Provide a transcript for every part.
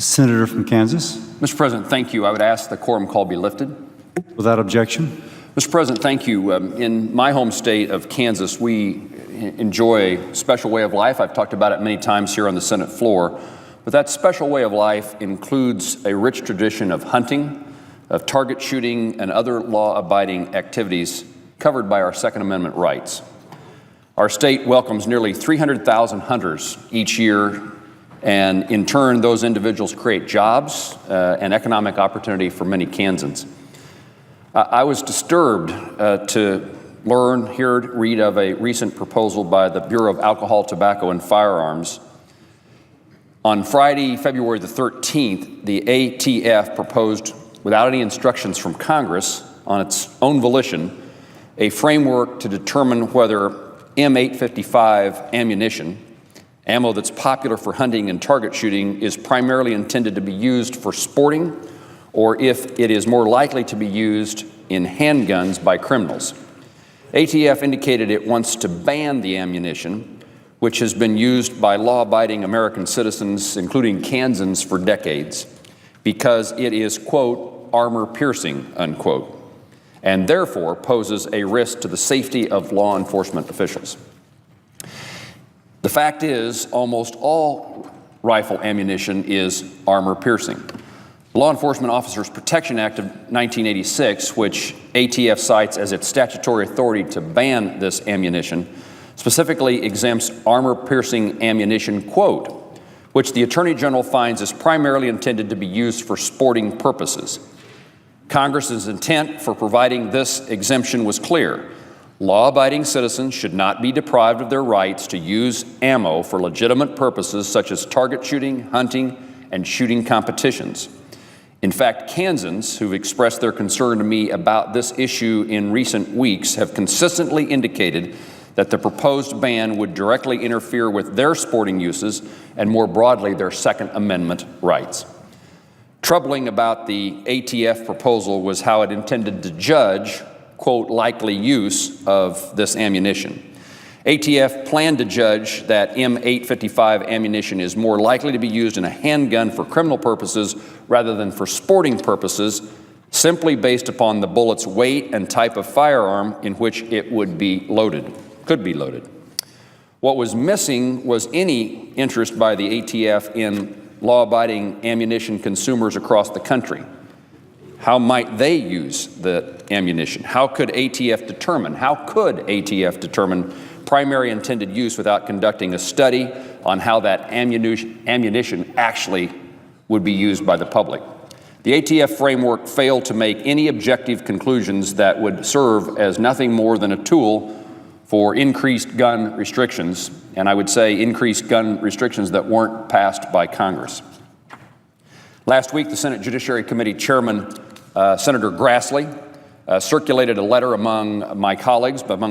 Senator from Kansas. Mr. President, thank you. I would ask the quorum call be lifted. Without objection. Mr. President, thank you. In my home state of Kansas, we enjoy a special way of life. I've talked about it many times here on the Senate floor. But that special way of life includes a rich tradition of hunting, of target shooting, and other law-abiding activities covered by our Second Amendment rights. Our state welcomes nearly 300,000 hunters each year, and in turn, those individuals create jobs and economic opportunity for many Kansans. I was disturbed to read of a recent proposal by the Bureau of Alcohol, Tobacco, and Firearms. On Friday, February the 13th, the ATF proposed, without any instructions from Congress, on its own volition, a framework to determine whether M855 ammunition, ammo that's popular for hunting and target shooting, is primarily intended to be used for sporting, or if it is more likely to be used in handguns by criminals. ATF indicated it wants to ban the ammunition, which has been used by law-abiding American citizens, including Kansans, for decades, because it is, quote, armor-piercing, unquote, and therefore poses a risk to the safety of law enforcement officials. The fact is, almost all rifle ammunition is armor-piercing. The Law Enforcement Officers Protection Act of 1986, which ATF cites as its statutory authority to ban this ammunition, specifically exempts armor-piercing ammunition, quote, which the Attorney General finds is primarily intended to be used for sporting purposes. Congress's intent for providing this exemption was clear. Law-abiding citizens should not be deprived of their rights to use ammo for legitimate purposes such as target shooting, hunting, and shooting competitions. In fact, Kansans who've expressed their concern to me about this issue in recent weeks have consistently indicated that the proposed ban would directly interfere with their sporting uses and, more broadly, their Second Amendment rights. Troubling about the ATF proposal was how it intended to judge, quote, likely use of this ammunition. ATF planned to judge that M855 ammunition is more likely to be used in a handgun for criminal purposes rather than for sporting purposes, simply based upon the bullet's weight and type of firearm in which it would be loaded, could be loaded. What was missing was any interest by the ATF in law-abiding ammunition consumers across the country. How might they use the ammunition? How could ATF determine primary intended use without conducting a study on how that ammunition actually would be used by the public? The ATF framework failed to make any objective conclusions that would serve as nothing more than a tool for increased gun restrictions, and I would say increased gun restrictions that weren't passed by Congress. Last week, the Senate Judiciary Committee Chairman, Senator Grassley, circulated a letter among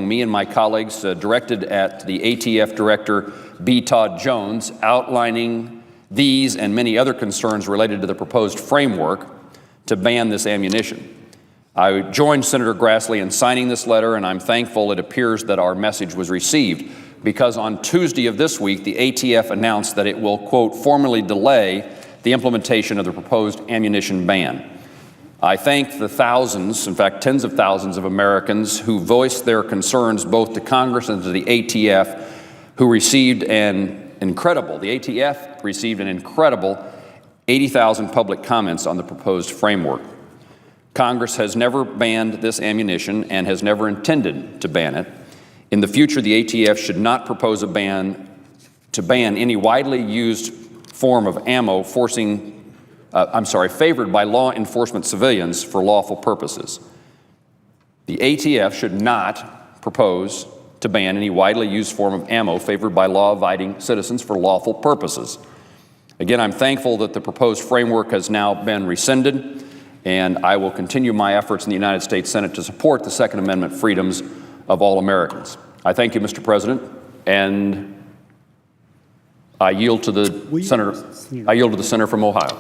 me and my colleagues, directed at the ATF Director B. Todd Jones, outlining these and many other concerns related to the proposed framework to ban this ammunition. I joined Senator Grassley in signing this letter, and I'm thankful it appears that our message was received, because on Tuesday of this week, the ATF announced that it will, quote, formally delay the implementation of the proposed ammunition ban. I thank the thousands, in fact, tens of thousands of Americans who voiced their concerns both to Congress and to the ATF, who received the ATF received an incredible 80,000 public comments on the proposed framework. Congress has never banned this ammunition and has never intended to ban it. In the future, the ATF should not propose a ban to ban any widely used form of ammo favored by law enforcement civilians for lawful purposes. The ATF should not propose to ban any widely used form of ammo favored by law-abiding citizens for lawful purposes. Again, I'm thankful that the proposed framework has now been rescinded, and I will continue my efforts in the United States Senate to support the Second Amendment freedoms of all Americans. I thank you, Mr. President, and I yield to the senator from Ohio.